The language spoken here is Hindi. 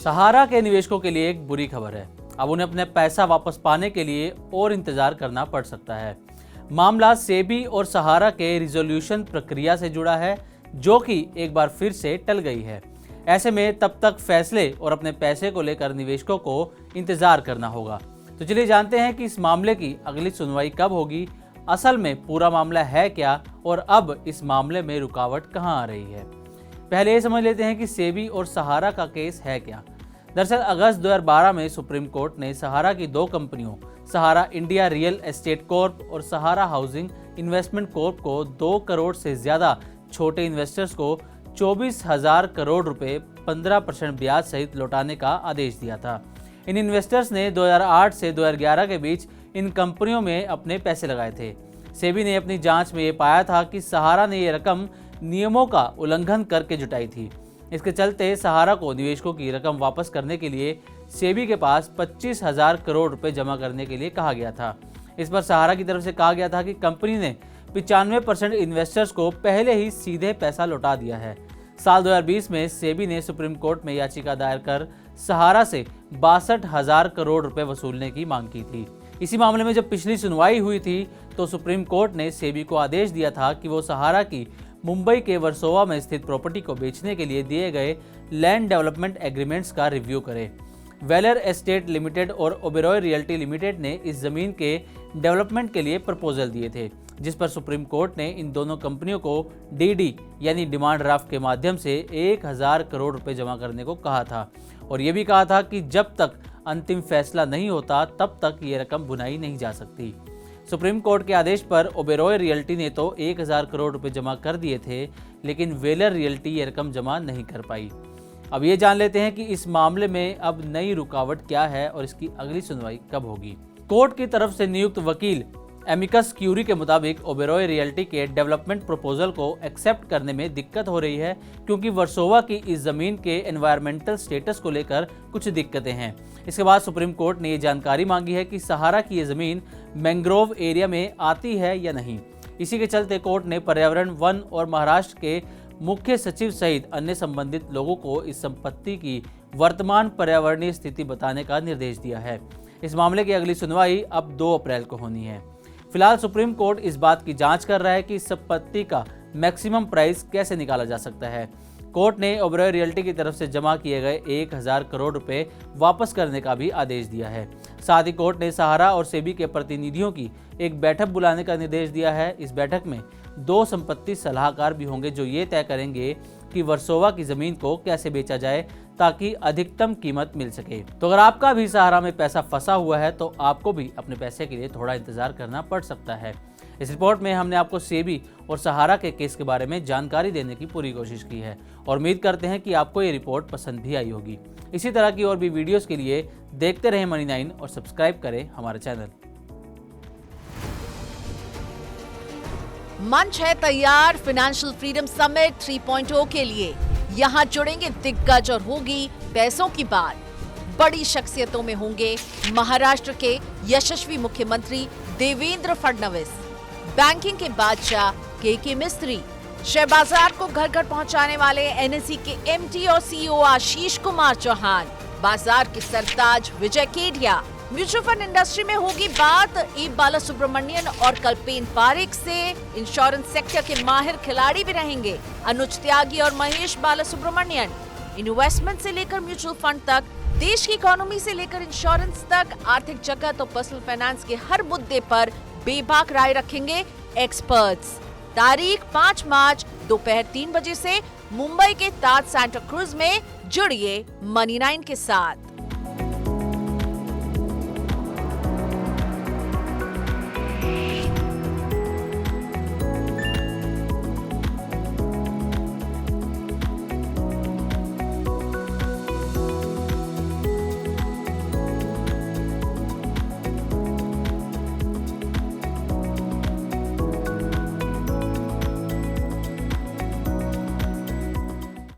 सहारा के निवेशकों के लिए एक बुरी खबर है। अब उन्हें अपने पैसा वापस पाने के लिए और इंतजार करना पड़ सकता है। मामला सेबी और सहारा के रिजोल्यूशन प्रक्रिया से जुड़ा है, जो कि एक बार फिर से टल गई है। ऐसे में तब तक फैसले और अपने पैसे को लेकर निवेशकों को इंतजार करना होगा। तो चलिए जानते हैं कि इस मामले की अगली सुनवाई कब होगी, असल में पूरा मामला है क्या और अब इस मामले में रुकावट कहां आ रही है। पहले ये समझ लेते हैं कि सेबी और सहारा का केस है क्या। दरअसल अगस्त 2012 में सुप्रीम कोर्ट ने सहारा की दो कंपनियों, सहारा इंडिया रियल एस्टेट कॉर्प और सहारा हाउसिंग इन्वेस्टमेंट कॉर्प को 2 करोड़ से ज्यादा छोटे इन्वेस्टर्स को 24,000 करोड़ रुपए 15% ब्याज सहित लौटाने का आदेश दिया था। इन इन्वेस्टर्स ने 2008 से 2011 के बीच इन कंपनियों में अपने पैसे लगाए थे। सेबी ने अपनी जांच में ये पाया था कि सहारा ने ये रकम नियमों का उल्लंघन करके जुटाई थी। इसके चलते सहारा को निवेशकों की रकम वापस करने के लिए सेबी के पास 25,000 करोड़ रुपए जमा करने के लिए कहा गया था। इस पर सहारा की तरफ से कहा गया था कि कंपनी ने 95% इन्वेस्टर्स को पहले ही सीधे पैसा लौटा दिया है। साल 2020 में सेबी ने सुप्रीम कोर्ट में याचिका दायर कर सहारा से 62,000 करोड़ रुपए वसूलने की मांग की थी। इसी मामले में जब पिछली सुनवाई हुई थी तो सुप्रीम कोर्ट ने सेबी को आदेश दिया था कि वो सहारा की मुंबई के वर्सोवा में स्थित प्रॉपर्टी को बेचने के लिए दिए गए लैंड डेवलपमेंट एग्रीमेंट्स का रिव्यू करे। वेलर एस्टेट लिमिटेड और ओबेरॉय रियल्टी लिमिटेड ने इस जमीन के डेवलपमेंट के लिए प्रपोजल दिए थे, जिस पर सुप्रीम कोर्ट ने इन दोनों कंपनियों को डीडी यानी डिमांड ड्राफ्ट के माध्यम से 1,000 करोड़ रुपए जमा करने को कहा था और ये भी कहा था कि जब तक अंतिम फैसला नहीं होता तब तक ये रकम भुनाई नहीं जा सकती। सुप्रीम कोर्ट के आदेश पर ओबेरॉय रियल्टी ने तो 1,000 करोड़ रुपए जमा कर दिए थे, लेकिन वेलर रियल्टी ये रकम जमा नहीं कर पाई। अब ये जान लेते हैं कि इस मामले में अब नई रुकावट क्या है और इसकी अगली सुनवाई कब होगी। कोर्ट की तरफ से नियुक्त वकील एमिकस क्यूरी के मुताबिक ओबेरॉय रियल्टी के डेवलपमेंट प्रपोजल को एक्सेप्ट करने में दिक्कत हो रही है, क्योंकि वर्सोवा की इस जमीन के एनवायरमेंटल स्टेटस को लेकर कुछ दिक्कतें हैं। इसके बाद सुप्रीम कोर्ट ने ये जानकारी मांगी है कि सहारा की ये जमीन मैंग्रोव एरिया में आती है या नहीं। इसी के चलते कोर्ट ने पर्यावरण, वन और महाराष्ट्र के मुख्य सचिव सहित अन्य संबंधित लोगों को इस संपत्ति की वर्तमान पर्यावरणीय स्थिति बताने का निर्देश दिया है। इस मामले की अगली सुनवाई अब 2 अप्रैल को होनी है। फिलहाल सुप्रीम कोर्ट इस बात की जांच कर रहा है कि इस संपत्ति का मैक्सिमम प्राइस कैसे निकाला जा सकता है। कोर्ट ने ओबेरॉय रियल्टी की तरफ से जमा किए गए 1,000 करोड़ रुपए वापस करने का भी आदेश दिया है। साथ ही कोर्ट ने सहारा और सेबी के प्रतिनिधियों की एक बैठक बुलाने का निर्देश दिया है। इस बैठक में 2 संपत्ति सलाहकार भी होंगे, जो ये तय करेंगे कि वर्सोवा की जमीन को कैसे बेचा जाए ताकि अधिकतम कीमत मिल सके। तो अगर आपका भी सहारा में पैसा फंसा हुआ है तो आपको भी अपने पैसे के लिए थोड़ा इंतजार करना पड़ सकता है। इस रिपोर्ट में हमने आपको सेबी और सहारा के केस के बारे में जानकारी देने की पूरी कोशिश की है और उम्मीद करते हैं कि आपको ये रिपोर्ट पसंद भी आई होगी। इसी तरह की और भी वीडियोस के लिए देखते रहें मनी 9 और सब्सक्राइब करें हमारा चैनल। मंच है तैयार फाइनेंशियल फ्रीडम समिट 3.0 के लिए। यहाँ जुड़ेंगे दिग्गज और होगी पैसों की बात। बड़ी शख्सियतों में होंगे महाराष्ट्र के यशस्वी मुख्यमंत्री देवेंद्र फडणवीस, बैंकिंग के बादशाह के मिस्त्री, शेयर बाजार को घर घर पहुंचाने वाले एनएसई के एमडी और सीईओ आशीष कुमार चौहान, बाजार के सरताज विजय केडिया। म्यूचुअल फंड इंडस्ट्री में होगी बात ई बालासुब्रमण्यन और कल्पेन पारेख से। इंश्योरेंस सेक्टर के माहिर खिलाड़ी भी रहेंगे अनुज त्यागी और महेश बालासुब्रमण्यन। इन्वेस्टमेंट से लेकर म्यूचुअल फंड तक, देश की इकोनॉमी से लेकर इंश्योरेंस तक, आर्थिक जगत और पर्सनल फाइनेंस के हर मुद्दे पर बेबाक राय रखेंगे एक्सपर्ट्स। तारीख 5 मार्च दोपहर 3 बजे से मुंबई के ताज सेंटा क्रूज में। जुड़िए मनी 9 के साथ।